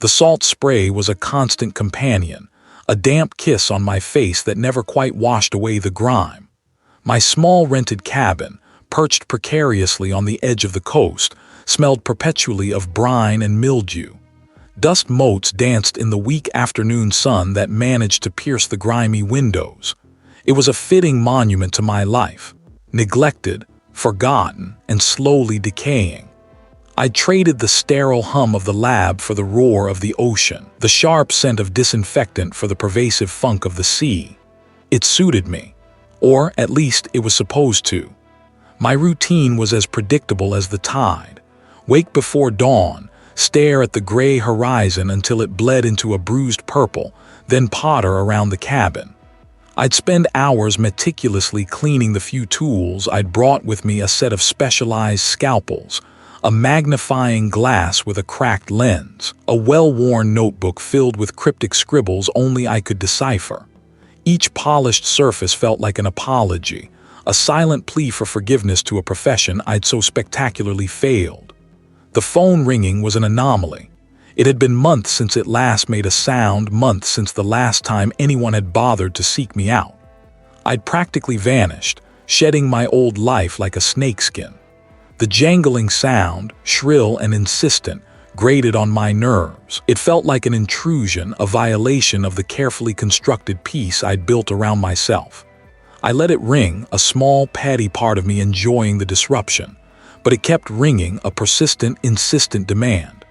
The salt spray was a constant companion, a damp kiss on my face that never quite washed away the grime. My small rented cabin, perched precariously on the edge of the coast, smelled perpetually of brine and mildew. Dust motes danced in the weak afternoon sun that managed to pierce the grimy windows. It was a fitting monument to my life, neglected, forgotten, and slowly decaying. I'd traded the sterile hum of the lab for the roar of the ocean, the sharp scent of disinfectant for the pervasive funk of the sea. It suited me, or at least it was supposed to. My routine was as predictable as the tide. Wake before dawn, stare at the gray horizon until it bled into a bruised purple, then potter around the cabin. I'd spend hours meticulously cleaning the few tools I'd brought with me, a set of specialized scalpels, a magnifying glass with a cracked lens, a well-worn notebook filled with cryptic scribbles only I could decipher. Each polished surface felt like an apology, a silent plea for forgiveness to a profession I'd so spectacularly failed. The phone ringing was an anomaly. It had been months since it last made a sound, months since the last time anyone had bothered to seek me out. I'd practically vanished, shedding my old life like a snakeskin. The jangling sound, shrill and insistent, grated on my nerves. It felt like an intrusion, a violation of the carefully constructed peace I'd built around myself. I let it ring, a small, petty part of me enjoying the disruption, but it kept ringing, a persistent, insistent demand.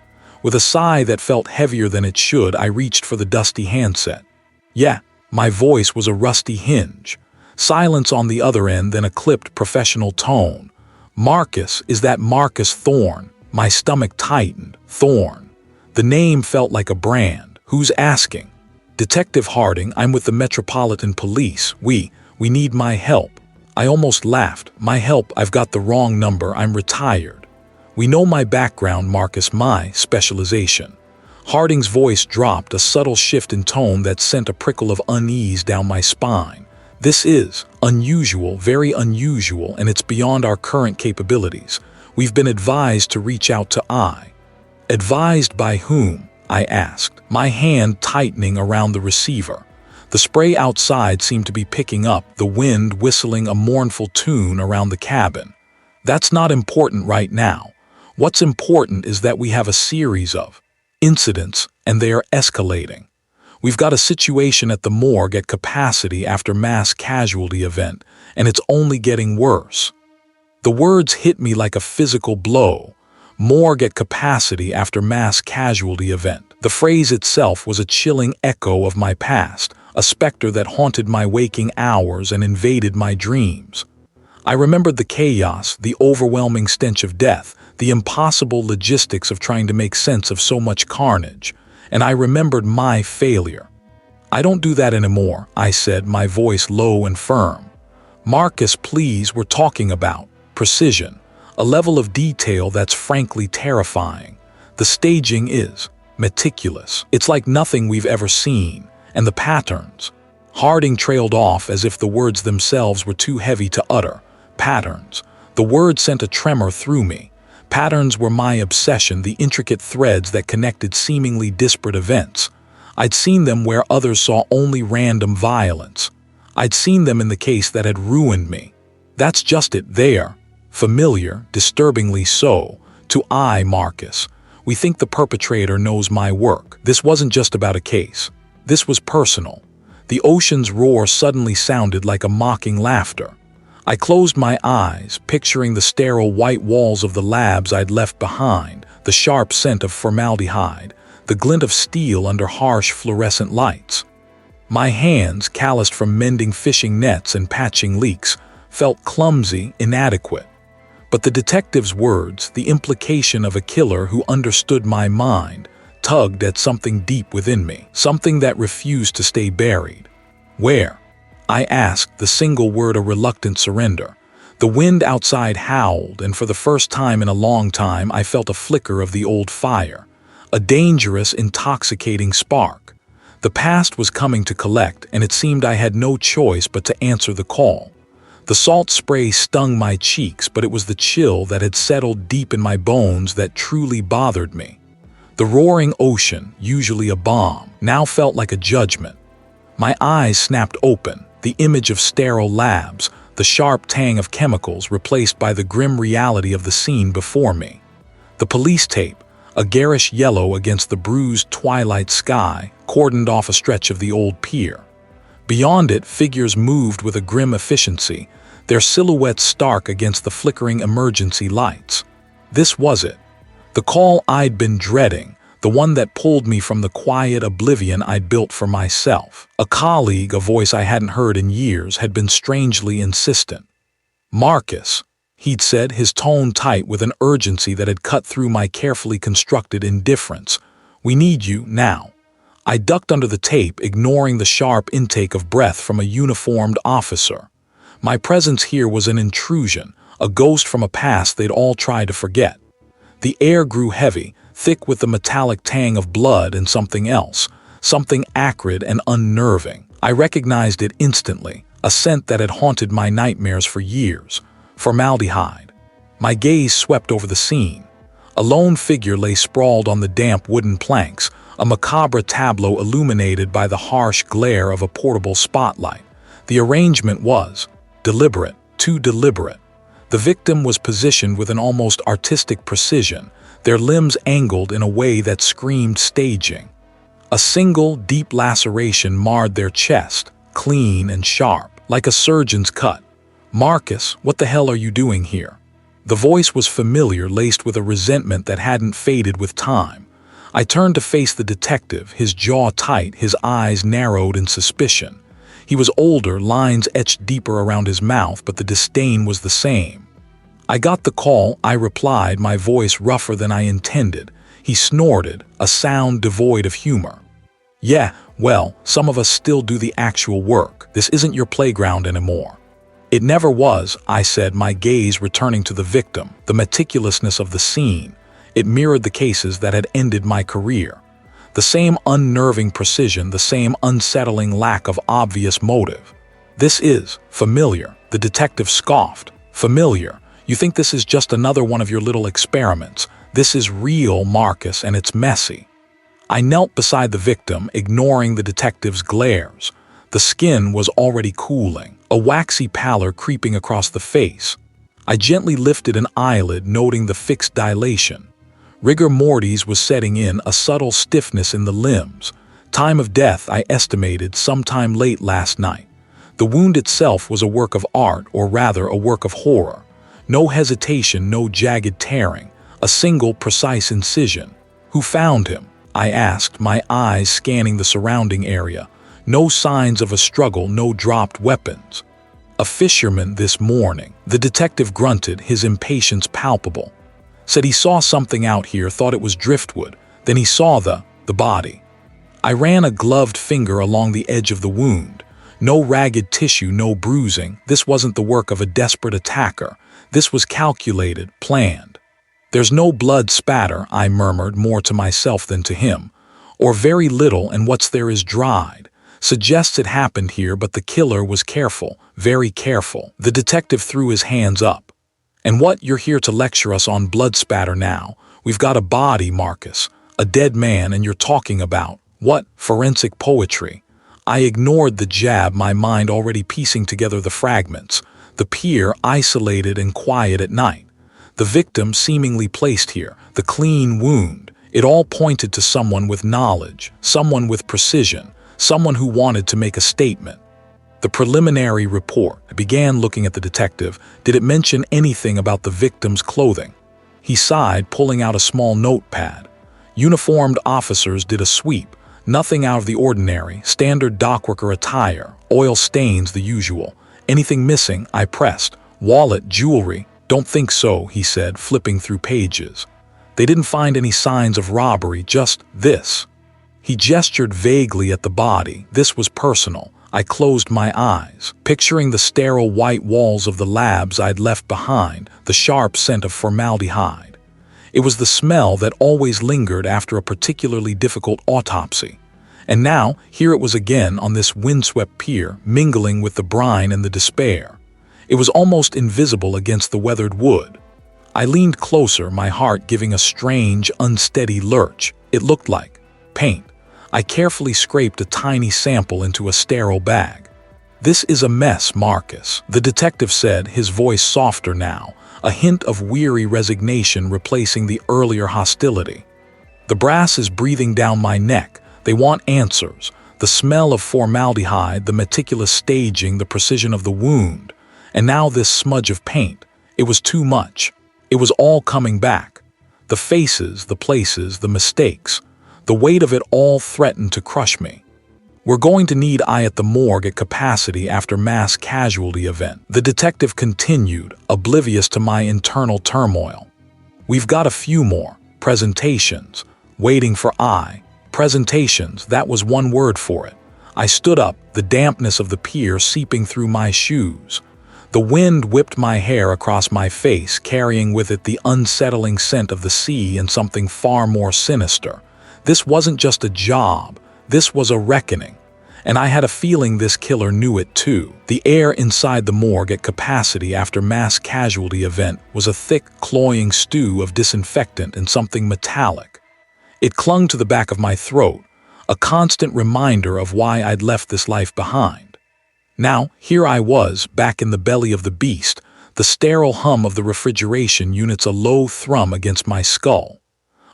With a sigh that felt heavier than it should, I reached for the dusty handset. Yeah, my voice was a rusty hinge. Silence on the other end, then a clipped professional tone. Marcus, is that Marcus Thorne? My stomach tightened. Thorne. The name felt like a brand. Who's asking? Detective Harding, I'm with the Metropolitan Police. We need my help. I almost laughed. My help? I've got the wrong number. I'm retired. We know my background, Marcus, my specialization. Harding's voice dropped, a subtle shift in tone that sent a prickle of unease down my spine. This is unusual, very unusual, and it's beyond our current capabilities. We've been advised to reach out to I. Advised by whom? I asked, my hand tightening around the receiver. The spray outside seemed to be picking up, the wind whistling a mournful tune around the cabin. That's not important right now. What's important is that we have a series of incidents, and they are escalating. We've got a situation at the morgue at capacity after mass casualty event, and it's only getting worse. The words hit me like a physical blow. Morgue at capacity after mass casualty event. The phrase itself was a chilling echo of my past, a specter that haunted my waking hours and invaded my dreams. I remembered the chaos, the overwhelming stench of death, the impossible logistics of trying to make sense of so much carnage, and I remembered my failure. I don't do that anymore, I said, my voice low and firm. Marcus, please, we're talking about precision, a level of detail that's frankly terrifying. The staging is meticulous. It's like nothing we've ever seen, and the patterns. Harding trailed off as if the words themselves were too heavy to utter. Patterns. The word sent a tremor through me. Patterns were my obsession, the intricate threads that connected seemingly disparate events. I'd seen them where others saw only random violence. I'd seen them in the case that had ruined me. That's just it there. Familiar, disturbingly so, to I, Marcus. We think the perpetrator knows my work. This wasn't just about a case. This was personal. The ocean's roar suddenly sounded like a mocking laughter. I closed my eyes, picturing the sterile white walls of the labs I'd left behind, the sharp scent of formaldehyde, the glint of steel under harsh fluorescent lights. My hands, calloused from mending fishing nets and patching leaks, felt clumsy, inadequate. But the detective's words, the implication of a killer who understood my mind, tugged at something deep within me, something that refused to stay buried. Where? I asked, the single word a reluctant surrender. The wind outside howled, and for the first time in a long time I felt a flicker of the old fire, a dangerous, intoxicating spark. The past was coming to collect, and it seemed I had no choice but to answer the call. The salt spray stung my cheeks, but it was the chill that had settled deep in my bones that truly bothered me. The roaring ocean, usually a bomb, now felt like a judgment. My eyes snapped open, the image of sterile labs, the sharp tang of chemicals replaced by the grim reality of the scene before me. The police tape, a garish yellow against the bruised twilight sky, cordoned off a stretch of the old pier. Beyond it, figures moved with a grim efficiency, their silhouettes stark against the flickering emergency lights. This was it. The call I'd been dreading, the one that pulled me from the quiet oblivion I'd built for myself. A colleague, a voice I hadn't heard in years, had been strangely insistent. "Marcus," he'd said, his tone tight with an urgency that had cut through my carefully constructed indifference. "We need you now." I ducked under the tape, ignoring the sharp intake of breath from a uniformed officer. My presence here was an intrusion, a ghost from a past they'd all tried to forget. The air grew heavy, thick with the metallic tang of blood and something else, something acrid and unnerving. I recognized it instantly, a scent that had haunted my nightmares for years. Formaldehyde. My gaze swept over the scene. A lone figure lay sprawled on the damp wooden planks, a macabre tableau illuminated by the harsh glare of a portable spotlight. The arrangement was deliberate, too deliberate. The victim was positioned with an almost artistic precision, their limbs angled in a way that screamed staging. A single, deep laceration marred their chest, clean and sharp, like a surgeon's cut. "Marcus, what the hell are you doing here?" The voice was familiar, laced with a resentment that hadn't faded with time. I turned to face the detective, his jaw tight, his eyes narrowed in suspicion. He was older, lines etched deeper around his mouth, but the disdain was the same. "I got the call," I replied, my voice rougher than I intended. He snorted, a sound devoid of humor. "Yeah, well, some of us still do the actual work. This isn't your playground anymore." "It never was," I said, my gaze returning to the victim, the meticulousness of the scene. It mirrored the cases that had ended my career. The same unnerving precision, the same unsettling lack of obvious motive. "This is familiar," the detective scoffed. "Familiar? You think this is just another one of your little experiments? This is real, Marcus, and it's messy." I knelt beside the victim, ignoring the detective's glares. The skin was already cooling, a waxy pallor creeping across the face. I gently lifted an eyelid, noting the fixed dilation. Rigor mortis was setting in, a subtle stiffness in the limbs. Time of death, I estimated, sometime late last night. The wound itself was a work of art, or rather a work of horror. No hesitation, no jagged tearing, a single precise incision. "Who found him?" I asked, my eyes scanning the surrounding area. No signs of a struggle, no dropped weapons. "A fisherman this morning," the detective grunted, his impatience palpable. "Said he saw something out here, thought it was driftwood. Then he saw the body." I ran a gloved finger along the edge of the wound. No ragged tissue, no bruising. This wasn't the work of a desperate attacker. This was calculated, planned. "There's no blood spatter," I murmured, more to myself than to him. "Or very little, and what's there is dried. Suggests it happened here, but the killer was careful, very careful." The detective threw his hands up. "And what, you're here to lecture us on blood spatter now? We've got a body, Marcus, a dead man, and you're talking about, what, forensic poetry?" I ignored the jab, my mind already piecing together the fragments. The pier, isolated and quiet at night. The victim seemingly placed here, the clean wound. It all pointed to someone with knowledge, someone with precision, someone who wanted to make a statement. "The preliminary report." I began looking at the detective. "Did it mention anything about the victim's clothing?" He sighed, pulling out a small notepad. "Uniformed officers did a sweep. Nothing out of the ordinary, standard dockworker attire, oil stains the usual. Anything missing?" I pressed. "Wallet, jewelry?" "Don't think so," he said, flipping through pages. "They didn't find any signs of robbery, just this." He gestured vaguely at the body. This was personal. I closed my eyes, picturing the sterile white walls of the labs I'd left behind, the sharp scent of formaldehyde. It was the smell that always lingered after a particularly difficult autopsy. And now, here it was again on this windswept pier, mingling with the brine and the despair. It was almost invisible against the weathered wood. I leaned closer, my heart giving a strange, unsteady lurch. It looked like paint. I carefully scraped a tiny sample into a sterile bag. "This is a mess, Marcus," the detective said, his voice softer now, a hint of weary resignation replacing the earlier hostility. "The brass is breathing down my neck. They want answers. The smell of formaldehyde, the meticulous staging, the precision of the wound. And now this smudge of paint. It was too much. It was all coming back. The faces, the places, the mistakes. The weight of it all threatened to crush me. We're going to need eye at the morgue at capacity after mass casualty event," the detective continued, oblivious to my internal turmoil. "We've got a few more presentations. Waiting for eye. Presentations, that was one word for it." I stood up, the dampness of the pier seeping through my shoes. The wind whipped my hair across my face, carrying with it the unsettling scent of the sea and something far more sinister. This wasn't just a job, this was a reckoning. And I had a feeling this killer knew it too. The air inside the morgue at capacity after mass casualty event was a thick, cloying stew of disinfectant and something metallic. It clung to the back of my throat, a constant reminder of why I'd left this life behind. Now, here I was, back in the belly of the beast, the sterile hum of the refrigeration units a low thrum against my skull.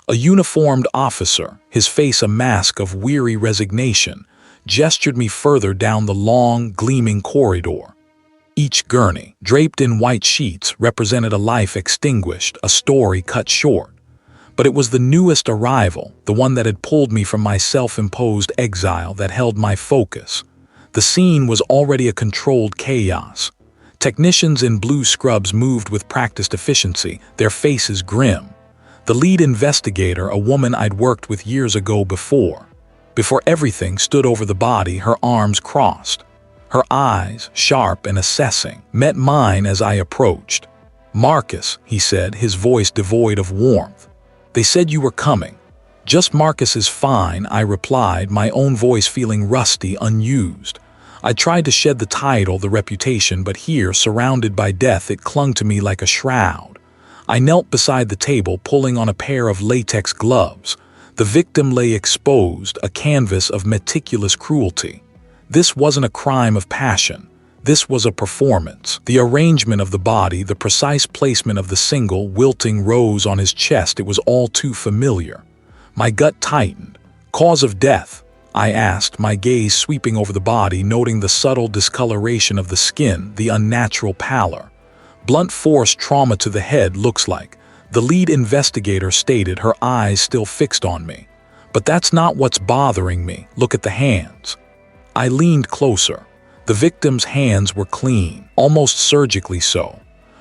A uniformed officer, his face a mask of weary resignation, gestured me further down the long, gleaming corridor. Each gurney, draped in white sheets, represented a life extinguished, a story cut short. But it was the newest arrival, the one that had pulled me from my self-imposed exile, that held my focus. The scene was already a controlled chaos. Technicians in blue scrubs moved with practiced efficiency, their faces grim. The lead investigator, a woman I'd worked with years ago before everything, stood over the body, her arms crossed. Her eyes, sharp and assessing, met mine as I approached. "Marcus," he said, his voice devoid of warmth. "They said you were coming." "Just Marcus is fine," I replied, my own voice feeling rusty, unused. I tried to shed the title, the reputation, but here, surrounded by death, it clung to me like a shroud. I knelt beside the table, pulling on a pair of latex gloves. The victim lay exposed, a canvas of meticulous cruelty. This wasn't a crime of passion. This was a performance. The arrangement of the body, the precise placement of the single, wilting rose on his chest, it was all too familiar. My gut tightened. "Cause of death?" I asked, my gaze sweeping over the body, noting the subtle discoloration of the skin, the unnatural pallor. "Blunt force trauma to the head, looks like," the lead investigator stated, her eyes still fixed on me. "But that's not what's bothering me. Look at the hands." I leaned closer. The victim's hands were clean, almost surgically so.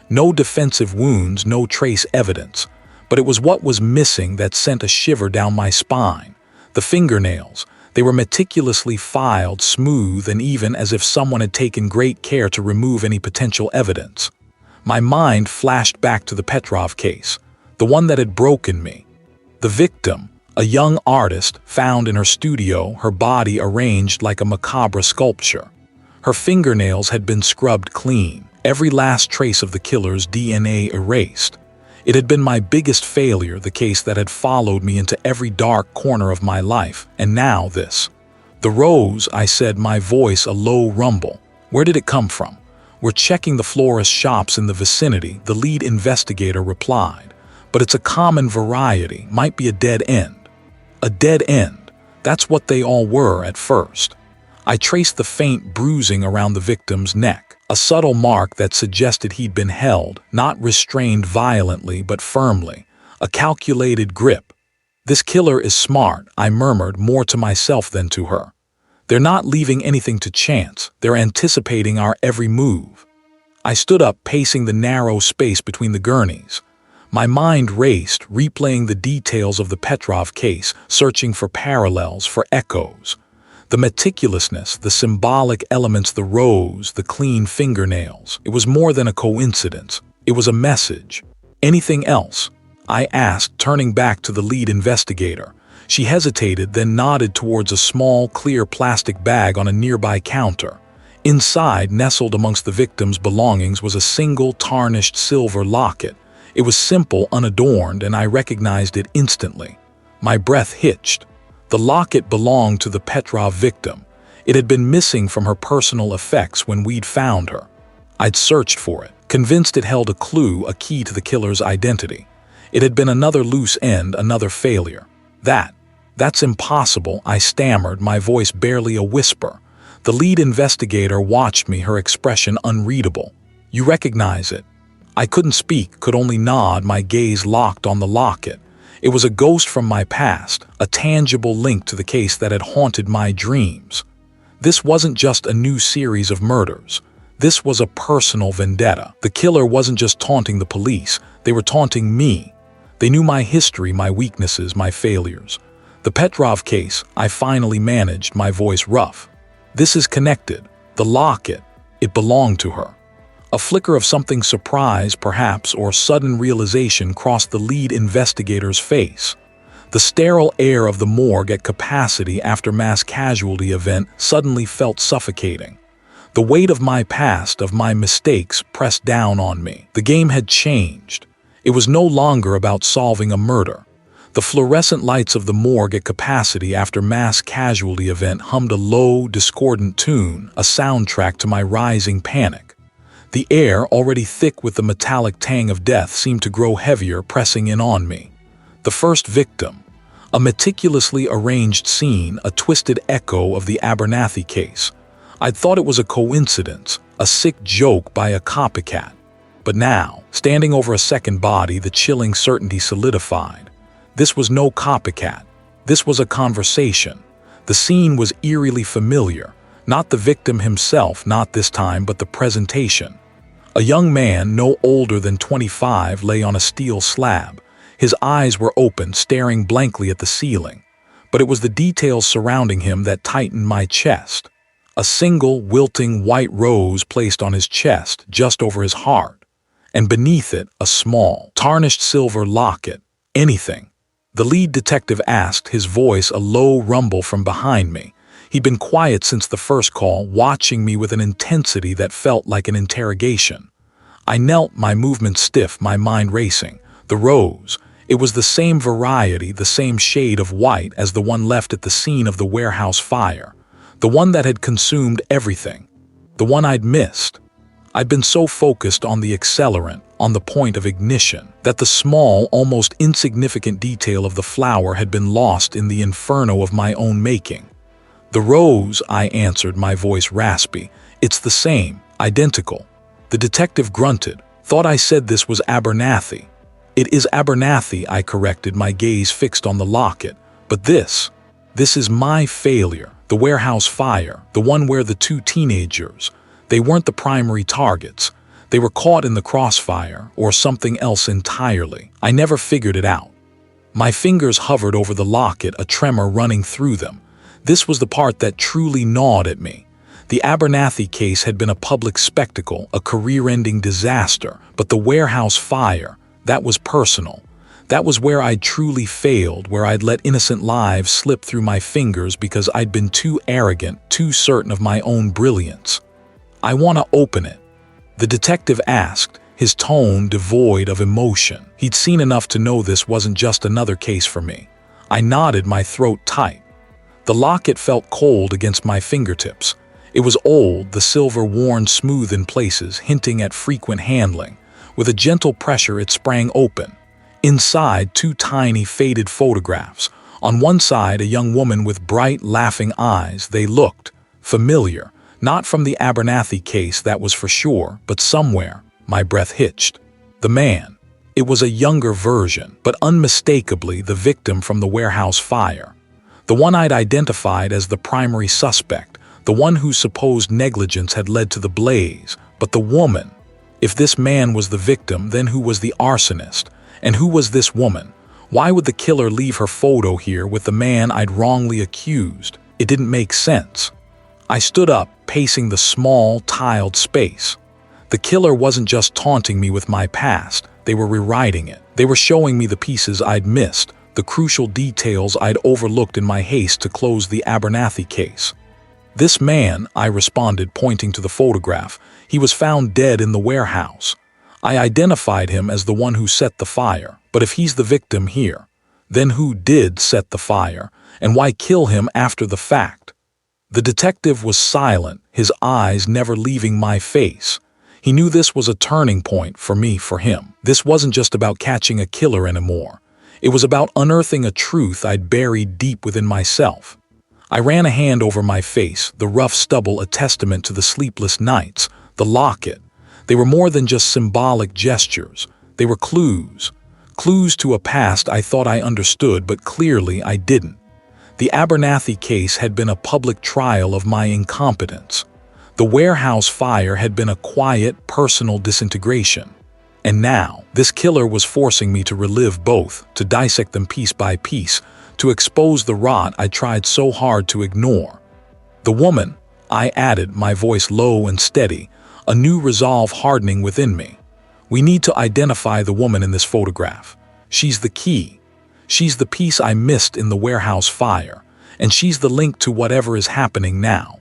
No defensive wounds, no trace evidence. But it was what was missing that sent a shiver down my spine. The fingernails. They were meticulously filed, smooth, and even, as if someone had taken great care to remove any potential evidence. My mind flashed back to the Petrov case, the one that had broken me. The victim, a young artist, found in her studio, her body arranged like a macabre sculpture. Her fingernails had been scrubbed clean, every last trace of the killer's DNA erased. It had been my biggest failure, the case that had followed me into every dark corner of my life, and now this. "The rose," I said, my voice a low rumble. "Where did it come from?" "We're checking the florist shops in the vicinity," the lead investigator replied. "But it's a common variety, might be a dead end." A dead end. That's what they all were at first. I traced the faint bruising around the victim's neck, a subtle mark that suggested he'd been held, not restrained violently but firmly, a calculated grip. "This killer is smart," I murmured, more to myself than to her. "They're not leaving anything to chance, they're anticipating our every move." I stood up, pacing the narrow space between the gurneys. My mind raced, replaying the details of the Petrov case, searching for parallels, for echoes. The meticulousness, the symbolic elements, the rose, the clean fingernails. It was more than a coincidence. It was a message. "Anything else?" I asked, turning back to the lead investigator. She hesitated, then nodded towards a small, clear plastic bag on a nearby counter. Inside, nestled amongst the victim's belongings, was a single, tarnished silver locket. It was simple, unadorned, and I recognized it instantly. My breath hitched. The locket belonged to the Petrov victim. It had been missing from her personal effects when we'd found her. I'd searched for it, convinced it held a clue, a key to the killer's identity. It had been another loose end, another failure. That's impossible, I stammered, my voice barely a whisper. The lead investigator watched me, her expression unreadable. You recognize it? I couldn't speak, could only nod, my gaze locked on the locket. It was a ghost from my past, a tangible link to the case that had haunted my dreams. This wasn't just a new series of murders. This was a personal vendetta. The killer wasn't just taunting the police, they were taunting me. They knew my history, my weaknesses, my failures. The Petrov case, I finally managed, my voice rough. This is connected. The locket, it belonged to her. A flicker of something, surprise, perhaps, or sudden realization crossed the lead investigator's face. The sterile air of the morgue at capacity after mass casualty event suddenly felt suffocating. The weight of my past, of my mistakes, pressed down on me. The game had changed. It was no longer about solving a murder. The fluorescent lights of the morgue at capacity after mass casualty event hummed a low, discordant tune, a soundtrack to my rising panic. The air, already thick with the metallic tang of death, seemed to grow heavier, pressing in on me. The first victim. A meticulously arranged scene, a twisted echo of the Abernathy case. I'd thought it was a coincidence, a sick joke by a copycat. But now, standing over a second body, the chilling certainty solidified. This was no copycat. This was a conversation. The scene was eerily familiar. Not the victim himself, not this time, but the presentation. A young man, no older than 25, lay on a steel slab. His eyes were open, staring blankly at the ceiling. But it was the details surrounding him that tightened my chest. A single, wilting white rose placed on his chest, just over his heart. And beneath it, a small, tarnished silver locket. Anything. The lead detective asked, his voice a low rumble from behind me. He'd been quiet since the first call, watching me with an intensity that felt like an interrogation. I knelt, my movements stiff, my mind racing. The rose. It was the same variety, the same shade of white as the one left at the scene of the warehouse fire. The one that had consumed everything. The one I'd missed. I'd been so focused on the accelerant, on the point of ignition, that the small, almost insignificant detail of the flower had been lost in the inferno of my own making. The rose, I answered, my voice raspy. It's the same, identical. The detective grunted. Thought I said this was Abernathy. It is Abernathy, I corrected, my gaze fixed on the locket. But this is my failure, the warehouse fire, the one where the two teenagers, they weren't the primary targets. They were caught in the crossfire, or something else entirely. I never figured it out. My fingers hovered over the locket, a tremor running through them. This was the part that truly gnawed at me. The Abernathy case had been a public spectacle, a career-ending disaster, but the warehouse fire, that was personal. That was where I'd truly failed, where I'd let innocent lives slip through my fingers because I'd been too arrogant, too certain of my own brilliance. I want to open it. The detective asked, his tone devoid of emotion. He'd seen enough to know this wasn't just another case for me. I nodded, my throat tight. The locket felt cold against my fingertips. It was old, the silver worn smooth in places, hinting at frequent handling. With a gentle pressure, it sprang open. Inside, two tiny, faded photographs. On one side, a young woman with bright, laughing eyes. They looked familiar. Not from the Abernathy case, that was for sure, but somewhere. My breath hitched. The man. It was a younger version, but unmistakably the victim from the warehouse fire. The one I'd identified as the primary suspect, the one whose supposed negligence had led to the blaze. But the woman. If this man was the victim, then who was the arsonist? And who was this woman? Why would the killer leave her photo here with the man I'd wrongly accused? It didn't make sense. I stood up, pacing the small, tiled space. The killer wasn't just taunting me with my past, they were rewriting it. They were showing me the pieces I'd missed, the crucial details I'd overlooked in my haste to close the Abernathy case. This man, I responded, pointing to the photograph, he was found dead in the warehouse. I identified him as the one who set the fire, but if he's the victim here, Then who did set the fire, and why kill him after the fact? The detective was silent, his eyes never leaving my face. He knew this was a turning point for me, for him. This wasn't just about catching a killer anymore. It was about unearthing a truth I'd buried deep within myself. I ran a hand over my face, the rough stubble a testament to the sleepless nights, the locket. They were more than just symbolic gestures. They were clues. Clues to a past I thought I understood, but clearly I didn't. The Abernathy case had been a public trial of my incompetence. The warehouse fire had been a quiet, personal disintegration. And now, this killer was forcing me to relive both, to dissect them piece by piece, to expose the rot I tried so hard to ignore. The woman, I added, my voice low and steady, a new resolve hardening within me. We need to identify the woman in this photograph. She's the key. She's the piece I missed in the warehouse fire, and she's the link to whatever is happening now.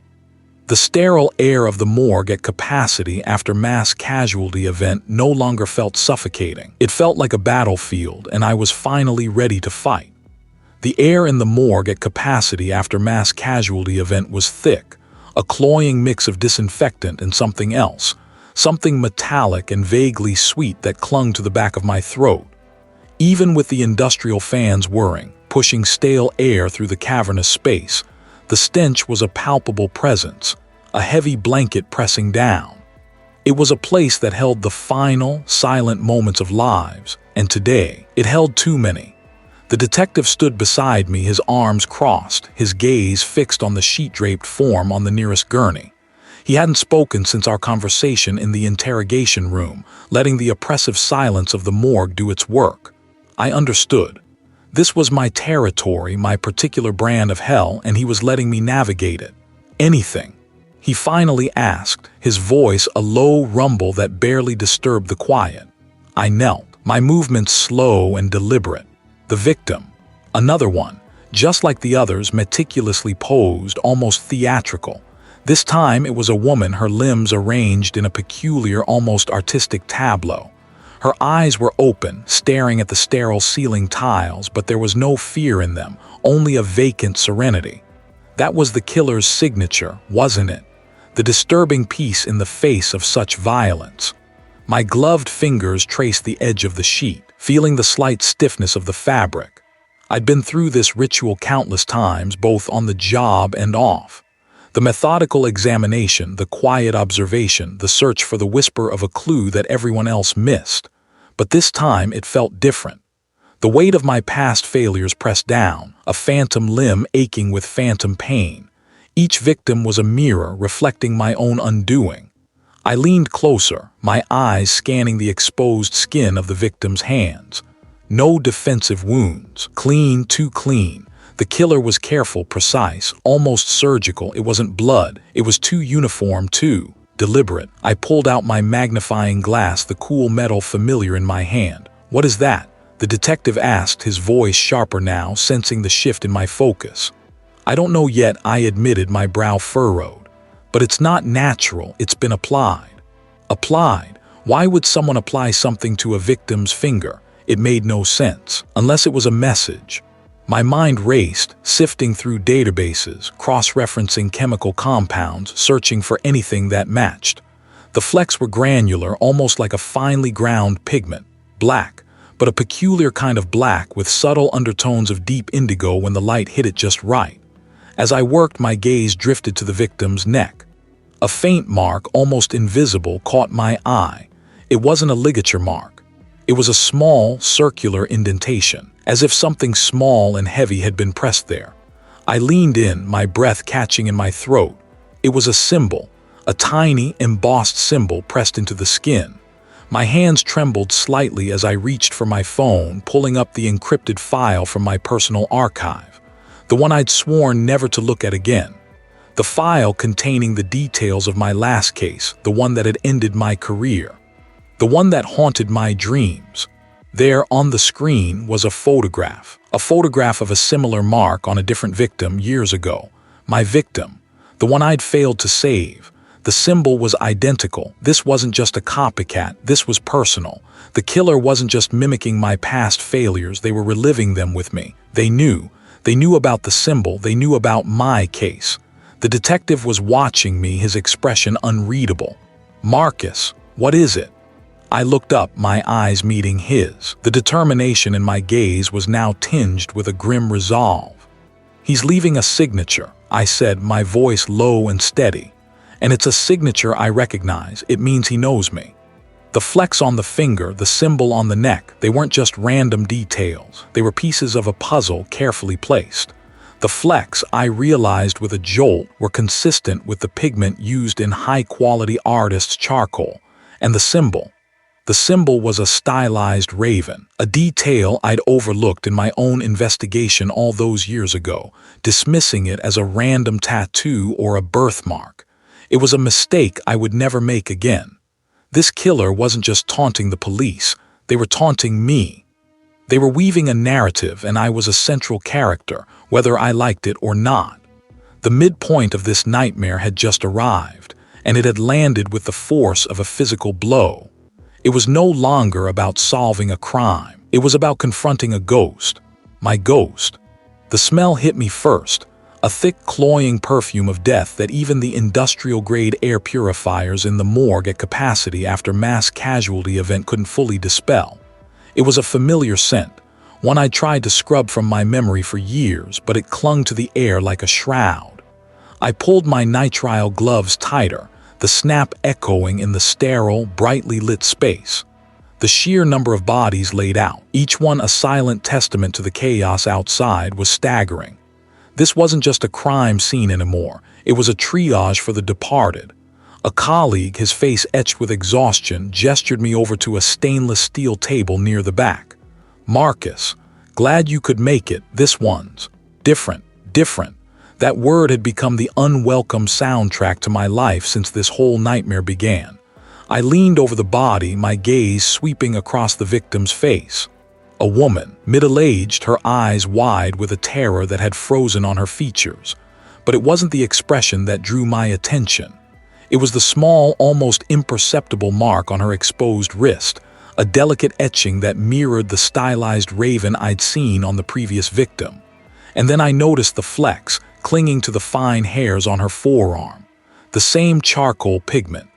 The sterile air of the morgue at capacity after mass casualty event no longer felt suffocating. It felt like a battlefield, and I was finally ready to fight. The air in the morgue at capacity after mass casualty event was thick, a cloying mix of disinfectant and something else, something metallic and vaguely sweet that clung to the back of my throat. Even with the industrial fans whirring, pushing stale air through the cavernous space, the stench was a palpable presence, a heavy blanket pressing down. It was a place that held the final, silent moments of lives, and today, it held too many. The detective stood beside me, his arms crossed, his gaze fixed on the sheet-draped form on the nearest gurney. He hadn't spoken since our conversation in the interrogation room, letting the oppressive silence of the morgue do its work. I understood. This was my territory, my particular brand of hell, and he was letting me navigate it. Anything. He finally asked, his voice a low rumble that barely disturbed the quiet. I knelt, my movements slow and deliberate. The victim. Another one, just like the others, meticulously posed, almost theatrical. This time it was a woman, her limbs arranged in a peculiar, almost artistic tableau. Her eyes were open, staring at the sterile ceiling tiles, but there was no fear in them, only a vacant serenity. That was the killer's signature, wasn't it? The disturbing piece in the face of such violence. My gloved fingers traced the edge of the sheet, feeling the slight stiffness of the fabric. I'd been through this ritual countless times, both on the job and off. The methodical examination, the quiet observation, the search for the whisper of a clue that everyone else missed. But this time it felt different. The weight of my past failures pressed down, a phantom limb aching with phantom pain. Each victim was a mirror reflecting my own undoing. I leaned closer, my eyes scanning the exposed skin of the victim's hands. No defensive wounds, clean, too clean. The killer was careful, precise, almost surgical. It wasn't blood, it was too uniform, too deliberate. I pulled out my magnifying glass, the cool metal familiar in my hand. "What is that?" the detective asked, his voice sharper now, sensing the shift in my focus. "I don't know yet," I admitted, my brow furrowed. "But it's not natural, it's been applied." Applied? Why would someone apply something to a victim's finger? It made no sense, unless it was a message. My mind raced, sifting through databases, cross-referencing chemical compounds, searching for anything that matched. The flecks were granular, almost like a finely ground pigment, black, but a peculiar kind of black with subtle undertones of deep indigo when the light hit it just right. As I worked, my gaze drifted to the victim's neck. A faint mark, almost invisible, caught my eye. It wasn't a ligature mark. It was a small, circular indentation, as if something small and heavy had been pressed there. I leaned in, my breath catching in my throat. It was a symbol, a tiny, embossed symbol pressed into the skin. My hands trembled slightly as I reached for my phone, pulling up the encrypted file from my personal archive, the one I'd sworn never to look at again. The file containing the details of my last case, the one that had ended my career, the one that haunted my dreams. There on the screen was a photograph of a similar mark on a different victim years ago. My victim, the one I'd failed to save, The symbol was identical. This wasn't just a copycat, this was personal. The killer wasn't just mimicking my past failures, they were reliving them with me. They knew about the symbol, they knew about my case. The detective was watching me, his expression unreadable. "Marcus, what is it?" I looked up, my eyes meeting his. The determination in my gaze was now tinged with a grim resolve. "He's leaving a signature," I said, my voice low and steady. "And it's a signature I recognize. It means he knows me." The flecks on the finger, the symbol on the neck, they weren't just random details. They were pieces of a puzzle carefully placed. The flecks, I realized with a jolt, were consistent with the pigment used in high-quality artists' charcoal. And the symbol was a stylized raven, a detail I'd overlooked in my own investigation all those years ago, dismissing it as a random tattoo or a birthmark. It was a mistake I would never make again. This killer wasn't just taunting the police, they were taunting me. They were weaving a narrative, and I was a central character, whether I liked it or not. The midpoint of this nightmare had just arrived, and it had landed with the force of a physical blow. It was no longer about solving a crime. It was about confronting a ghost. My ghost. The smell hit me first, a thick, cloying perfume of death that even the industrial-grade air purifiers in the morgue at capacity after mass casualty event couldn't fully dispel. It was a familiar scent, one I'd tried to scrub from my memory for years, but it clung to the air like a shroud. I pulled my nitrile gloves tighter, the snap echoing in the sterile, brightly lit space. The sheer number of bodies laid out, each one a silent testament to the chaos outside, was staggering. This wasn't just a crime scene anymore, it was a triage for the departed. A colleague, his face etched with exhaustion, gestured me over to a stainless steel table near the back. "Marcus, glad you could make it. This one's different." That word had become the unwelcome soundtrack to my life since this whole nightmare began. I leaned over the body, my gaze sweeping across the victim's face. A woman, middle-aged, her eyes wide with a terror that had frozen on her features. But it wasn't the expression that drew my attention. It was the small, almost imperceptible mark on her exposed wrist, a delicate etching that mirrored the stylized raven I'd seen on the previous victim. And then I noticed the flecks, clinging to the fine hairs on her forearm. The same charcoal pigment.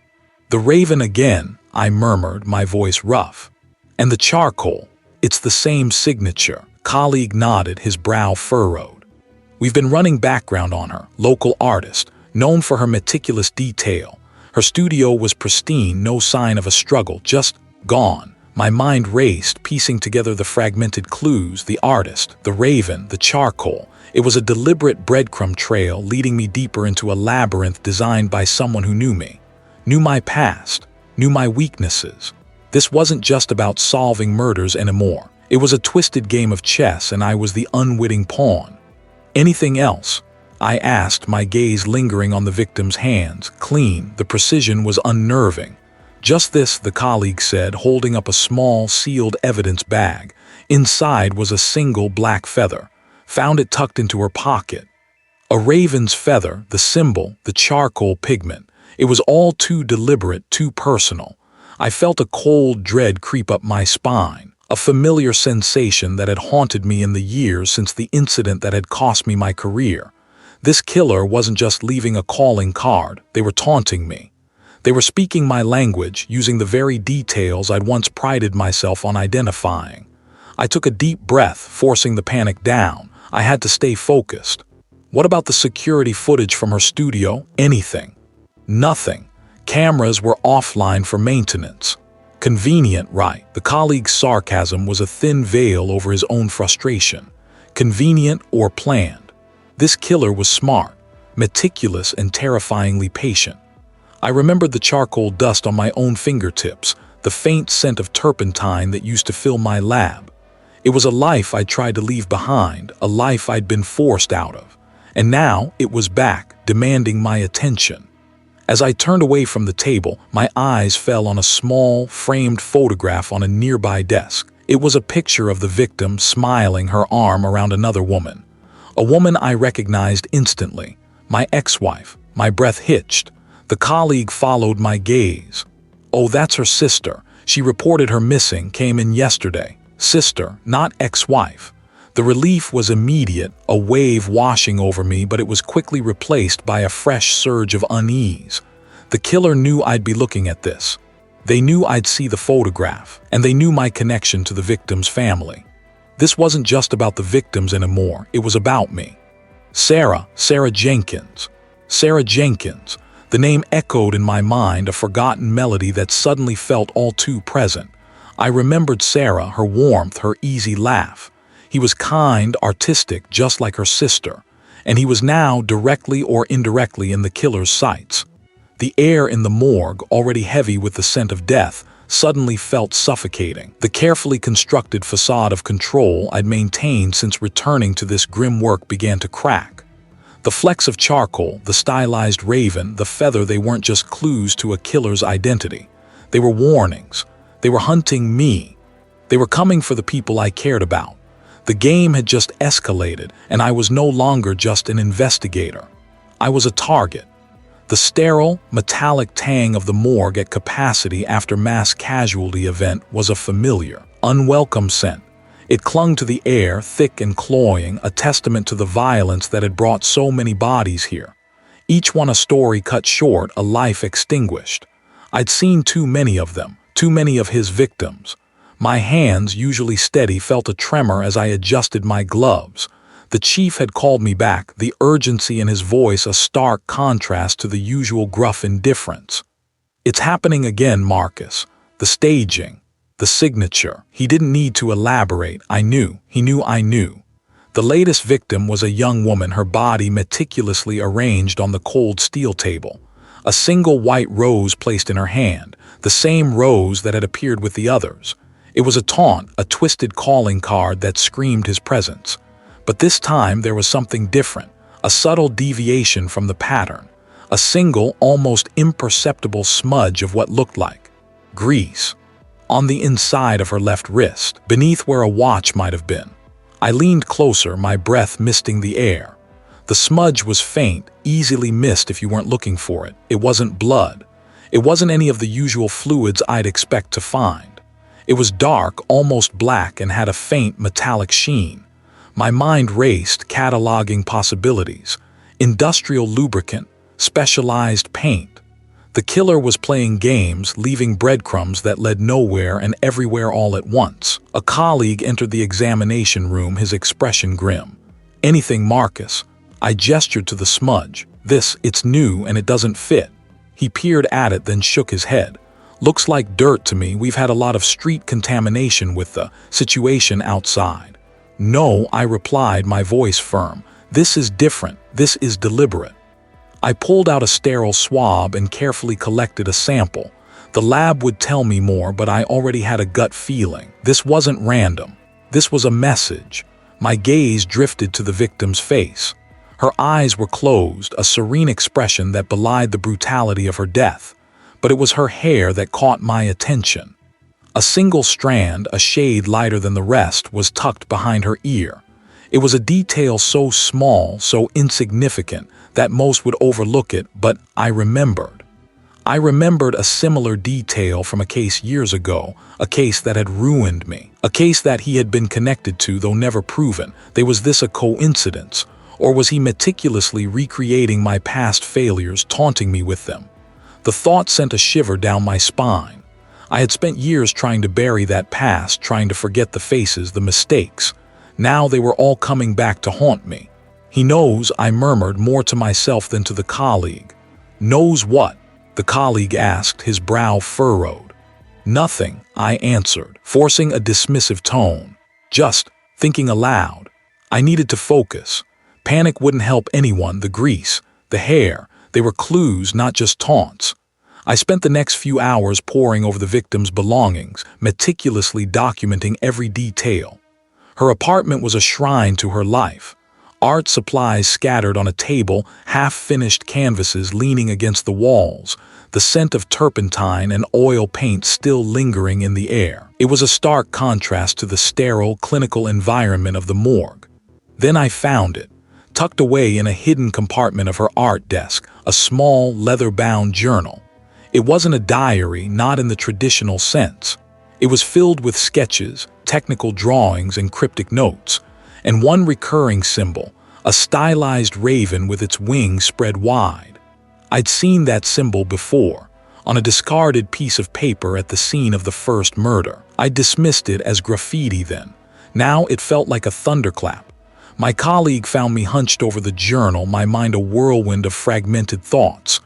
"The raven again," I murmured, my voice rough. "And the charcoal, it's the same signature." Colleague nodded, his brow furrowed. "We've been running background on her, local artist, known for her meticulous detail. Her studio was pristine, no sign of a struggle, just gone." My mind raced, piecing together the fragmented clues, the artist, the raven, the charcoal. It was a deliberate breadcrumb trail leading me deeper into a labyrinth designed by someone who knew me, knew my past, knew my weaknesses. This wasn't just about solving murders anymore. It was a twisted game of chess, and I was the unwitting pawn. "Anything else?" I asked, my gaze lingering on the victim's hands. Clean, the precision was unnerving. "Just this," the colleague said, holding up a small, sealed evidence bag. Inside was a single black feather. Found it tucked into her pocket. A raven's feather, the symbol, the charcoal pigment. It was all too deliberate, too personal. I felt a cold dread creep up my spine, a familiar sensation that had haunted me in the years since the incident that had cost me my career. This killer wasn't just leaving a calling card, they were taunting me. They were speaking my language, using the very details I'd once prided myself on identifying. I took a deep breath, forcing the panic down. I had to stay focused. What about the security footage from her studio? Anything? Nothing. Cameras were offline for maintenance. Convenient, right? The colleague's sarcasm was a thin veil over his own frustration. Convenient or planned? This killer was smart, meticulous, and terrifyingly patient. I remembered the charcoal dust on my own fingertips, the faint scent of turpentine that used to fill my lab. It was a life I'd tried to leave behind, a life I'd been forced out of. And now it was back, demanding my attention. As I turned away from the table, my eyes fell on a small, framed photograph on a nearby desk. It was a picture of the victim smiling, her arm around another woman. A woman I recognized instantly, my ex-wife. My breath hitched. The The colleague followed my gaze. "Oh, that's her sister. She reported her missing, came in yesterday." Sister, not ex-wife. The relief was immediate, a wave washing over me, but it was quickly replaced by a fresh surge of unease. The killer knew I'd be looking at this. They knew I'd see the photograph, and they knew my connection to the victim's family. This wasn't just about the victims anymore, it was about me. Sarah Jenkins. Sarah Jenkins. The name echoed in my mind, a forgotten melody that suddenly felt all too present. I remembered Sarah, her warmth, her easy laugh. He was kind, artistic, just like her sister, and he was now directly or indirectly in the killer's sights. The air in the morgue, already heavy with the scent of death, suddenly felt suffocating. The carefully constructed facade of control I'd maintained since returning to this grim work began to crack. The flecks of charcoal, the stylized raven, the feather, they weren't just clues to a killer's identity. They were warnings. They were hunting me. They were coming for the people I cared about. The game had just escalated, and I was no longer just an investigator. I was a target. The sterile, metallic tang of the morgue at capacity after mass casualty event was a familiar, unwelcome scent. It clung to the air, thick and cloying, a testament to the violence that had brought so many bodies here. Each one a story cut short, a life extinguished. I'd seen too many of them, too many of his victims. My hands, usually steady, felt a tremor as I adjusted my gloves. The chief had called me back, the urgency in his voice a stark contrast to the usual gruff indifference. "It's happening again, Marcus. The staging. The signature." He didn't need to elaborate. I knew. He knew I knew. The latest victim was a young woman, her body meticulously arranged on the cold steel table. A single white rose placed in her hand, the same rose that had appeared with the others. It was a taunt, a twisted calling card that screamed his presence. But this time there was something different, a subtle deviation from the pattern, a single, almost imperceptible smudge of what looked like grease on the inside of her left wrist, beneath where a watch might have been. I leaned closer, my breath misting the air. The smudge was faint, easily missed if you weren't looking for it. It wasn't blood. It wasn't any of the usual fluids I'd expect to find. It was dark, almost black, and had a faint metallic sheen. My mind raced, cataloging possibilities. Industrial lubricant, specialized paint. The killer was playing games, leaving breadcrumbs that led nowhere and everywhere all at once. A colleague entered the examination room, his expression grim. "Anything, Marcus?" I gestured to the smudge. It's new and it doesn't fit." He peered at it, then shook his head. "Looks like dirt to me. We've had a lot of street contamination with the situation outside." "No," I replied, my voice firm. "This is different. This is deliberate." I pulled out a sterile swab and carefully collected a sample. The lab would tell me more, but I already had a gut feeling. This wasn't random. This was a message. My gaze drifted to the victim's face. Her eyes were closed, a serene expression that belied the brutality of her death. But it was her hair that caught my attention. A single strand, a shade lighter than the rest, was tucked behind her ear. It was a detail so small, so insignificant, that most would overlook it, but I remembered. I remembered a similar detail from a case years ago, a case that had ruined me, a case that he had been connected to, though never proven. Was this a coincidence, or was he meticulously recreating my past failures, taunting me with them? The thought sent a shiver down my spine. I had spent years trying to bury that past, trying to forget the faces, the mistakes. Now they were all coming back to haunt me. "He knows," I murmured, more to myself than to the colleague. "Knows what?" the colleague asked, his brow furrowed. "Nothing," I answered, forcing a dismissive tone. "Just thinking aloud." I needed to focus. Panic wouldn't help anyone. The grease, the hair, they were clues, not just taunts. I spent the next few hours poring over the victim's belongings, meticulously documenting every detail. Her apartment was a shrine to her life. Art supplies scattered on a table, half-finished canvases leaning against the walls, the scent of turpentine and oil paint still lingering in the air. It was a stark contrast to the sterile, clinical environment of the morgue. Then I found it. tucked away in a hidden compartment of her art desk, a small, leather-bound journal. It wasn't a diary, not in the traditional sense. It was filled with sketches, technical drawings, and cryptic notes, and one recurring symbol, a stylized raven with its wings spread wide. I'd seen that symbol before, on a discarded piece of paper at the scene of the first murder. I dismissed it as graffiti then. Now it felt like a thunderclap. My colleague found me hunched over the journal, my mind a whirlwind of fragmented thoughts.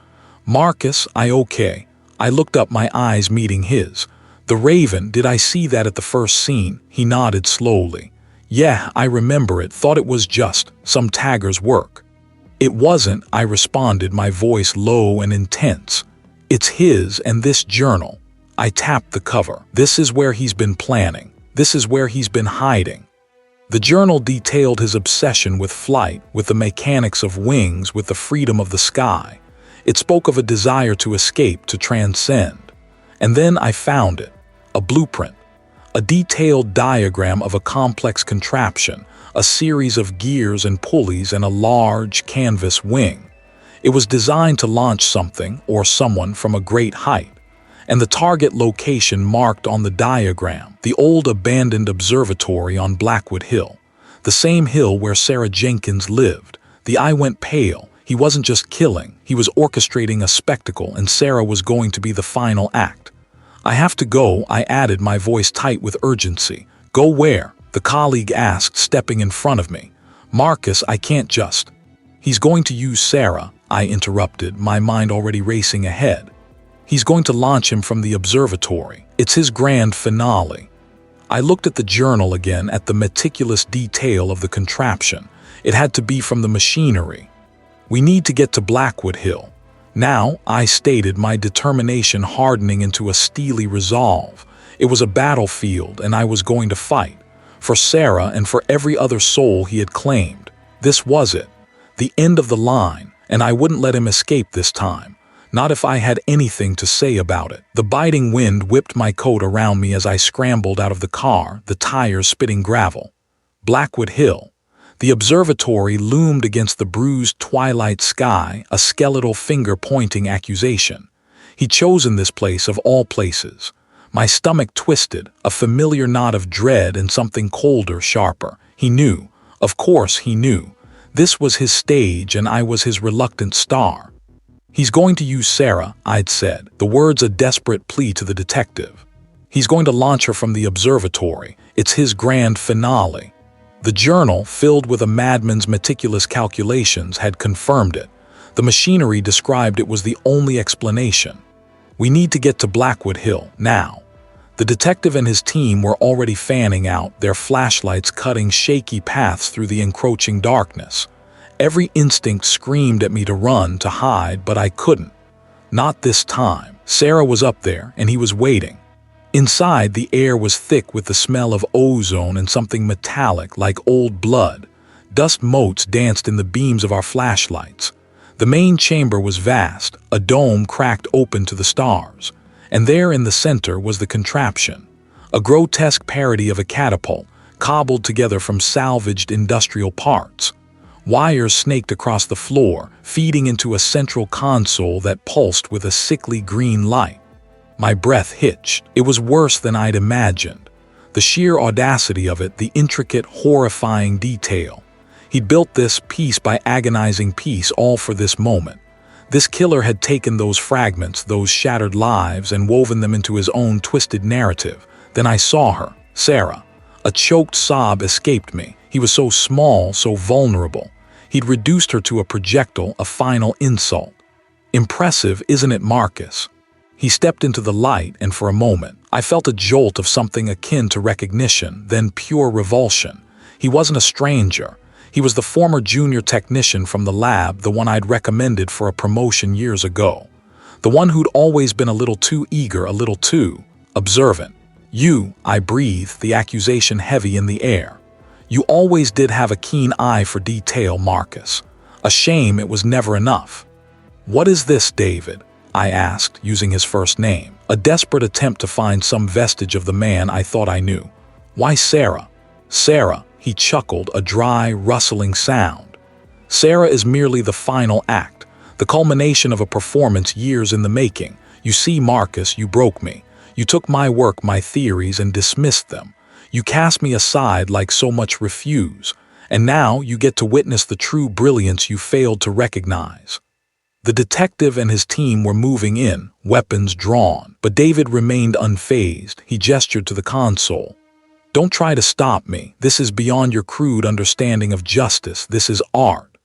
"Marcus, okay." I looked up, my eyes meeting his. "The raven, did I see that at the first scene?" He nodded slowly. "Yeah, I remember it, thought it was just some tagger's work." "It wasn't," I responded, my voice low and intense. "It's his and this journal." I tapped the cover. "This is where he's been planning. This is where he's been hiding." The journal detailed his obsession with flight, with the mechanics of wings, with the freedom of the sky. It spoke of a desire to escape, to transcend. And then I found it, a blueprint, a detailed diagram of a complex contraption, a series of gears and pulleys and a large canvas wing. It was designed to launch something or someone from a great height. And the target location marked on the diagram, the old abandoned observatory on Blackwood Hill, the same hill where Sarah Jenkins lived. The eye went pale. He wasn't just killing, he was orchestrating a spectacle, and Sarah was going to be the final act. "I have to go," I added, my voice tight with urgency. "Go where?" the colleague asked, stepping in front of me. "Marcus, I can't just—" "He's going to use Sarah," I interrupted, my mind already racing ahead. "He's going to launch him from the observatory. It's his grand finale." I looked at the journal again, at the meticulous detail of the contraption. It had to be from the machinery. "We need to get to Blackwood Hill." "Now," I stated, my determination hardening into a steely resolve. It was a battlefield, and I was going to fight. For Sarah and for every other soul he had claimed. This was it. The end of the line, and I wouldn't let him escape this time. Not if I had anything to say about it. The biting wind whipped my coat around me as I scrambled out of the car, the tires spitting gravel. Blackwood Hill. The observatory loomed against the bruised twilight sky, a skeletal finger-pointing accusation. He'd chosen this place of all places. My stomach twisted, a familiar knot of dread and something colder, sharper. He knew. Of course he knew. This was his stage and I was his reluctant star. "He's going to use Sarah," I'd said, the words a desperate plea to the detective. "He's going to launch her from the observatory. It's his grand finale." The journal, filled with a madman's meticulous calculations, had confirmed it. The machinery described it was the only explanation. "We need to get to Blackwood Hill, now." The detective and his team were already fanning out, their flashlights cutting shaky paths through the encroaching darkness. Every instinct screamed at me to run, to hide, but I couldn't. Not this time. Sarah was up there, and he was waiting. Inside, the air was thick with the smell of ozone and something metallic like old blood. Dust motes danced in the beams of our flashlights. The main chamber was vast, a dome cracked open to the stars. And there in the center was the contraption, a grotesque parody of a catapult, cobbled together from salvaged industrial parts. Wires snaked across the floor, feeding into a central console that pulsed with a sickly green light. My breath hitched. It was worse than I'd imagined. The sheer audacity of it, the intricate, horrifying detail. He'd built this piece by agonizing piece, all for this moment. This killer had taken those fragments, those shattered lives, and woven them into his own twisted narrative. Then I saw her, Sarah. A choked sob escaped me. He was so small, so vulnerable. He'd reduced her to a projectile, a final insult. Impressive, isn't it, Marcus? He stepped into the light, and for a moment, I felt a jolt of something akin to recognition, then pure revulsion. He wasn't a stranger. He was the former junior technician from the lab, the one I'd recommended for a promotion years ago. The one who'd always been a little too eager, a little too observant. "You," I breathed, the accusation heavy in the air. "You always did have a keen eye for detail, Marcus. A shame it was never enough." "What is this, David?" I asked, using his first name, a desperate attempt to find some vestige of the man I thought I knew. "Why Sarah?" "Sarah," he chuckled, a dry, rustling sound. Sarah is merely the final act, the culmination of a performance years in the making. You see, Marcus, you broke me. You took my work, my theories, and dismissed them. You cast me aside like so much refuse. And now you get to witness the true brilliance you failed to recognize. The detective and his team were moving in, weapons drawn, but David remained unfazed. He gestured to the console. Don't try to stop me. This is beyond your crude understanding of justice. This is art.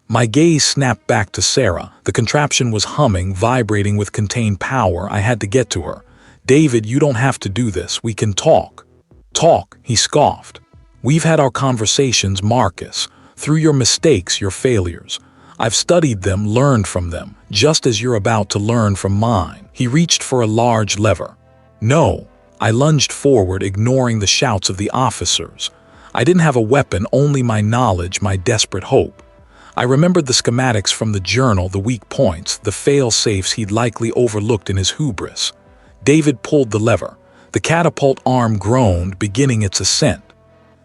My gaze snapped back to Sarah. The contraption was humming, vibrating with contained power. I had to get to her. David, you don't have to do this. We can talk. Talk, he scoffed. We've had our conversations, Marcus. Through your mistakes, your failures. I've studied them, learned from them, just as you're about to learn from mine. He reached for a large lever. No. I lunged forward, ignoring the shouts of the officers. I didn't have a weapon, only my knowledge, my desperate hope. I remembered the schematics from the journal, the weak points, the fail-safes he'd likely overlooked in his hubris. David pulled the lever. The catapult arm groaned, beginning its ascent.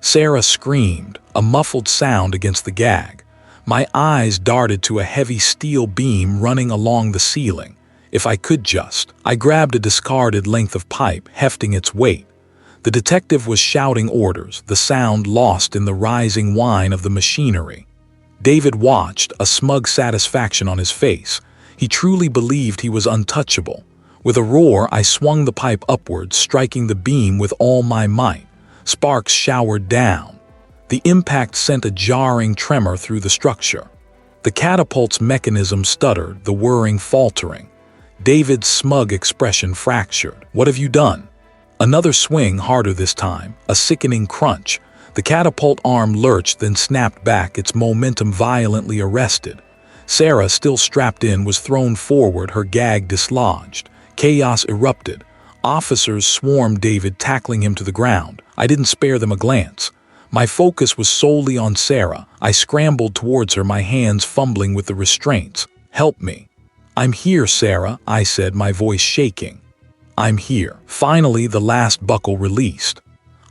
Sarah screamed, a muffled sound against the gag. My eyes darted to a heavy steel beam running along the ceiling. If I could just. I grabbed a discarded length of pipe, hefting its weight. The detective was shouting orders, the sound lost in the rising whine of the machinery. David watched, a smug satisfaction on his face. He truly believed he was untouchable. With a roar, I swung the pipe upwards, striking the beam with all my might. Sparks showered down. The impact sent a jarring tremor through the structure. The catapult's mechanism stuttered, the whirring faltering. David's smug expression fractured. What have you done? Another swing, harder this time, a sickening crunch. The catapult arm lurched, then snapped back, its momentum violently arrested. Sarah, still strapped in, was thrown forward, her gag dislodged. Chaos erupted. Officers swarmed David, tackling him to the ground. I didn't spare them a glance. My focus was solely on Sarah. I scrambled towards her, my hands fumbling with the restraints. Help me. I'm here, Sarah, I said, my voice shaking. I'm here. Finally, the last buckle released.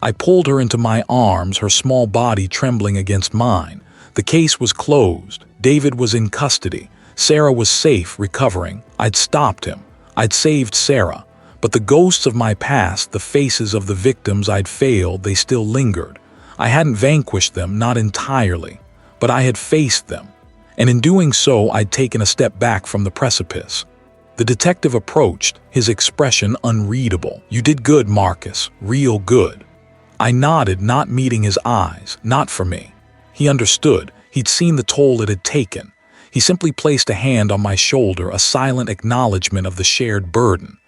I pulled her into my arms, her small body trembling against mine. The case was closed. David was in custody. Sarah was safe, recovering. I'd stopped him. I'd saved Sarah. But the ghosts of my past, the faces of the victims I'd failed, they still lingered. I hadn't vanquished them, not entirely, but I had faced them. And in doing so, I'd taken a step back from the precipice. The detective approached, his expression unreadable. You did good, Marcus, real good. I nodded, not meeting his eyes, not for me. He understood. He'd seen the toll it had taken. He simply placed a hand on my shoulder, a silent acknowledgement of the shared burden.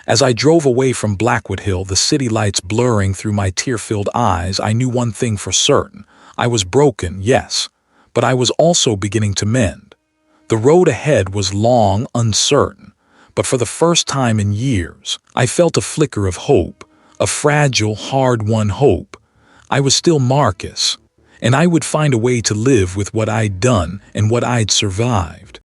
As I drove away from Blackwood Hill, the city lights blurring through my tear-filled eyes, I knew one thing for certain. I was broken, yes, but I was also beginning to mend. The road ahead was long, uncertain, but for the first time in years, I felt a flicker of hope, a fragile, hard-won hope. I was still Marcus, and I would find a way to live with what I'd done and what I'd survived.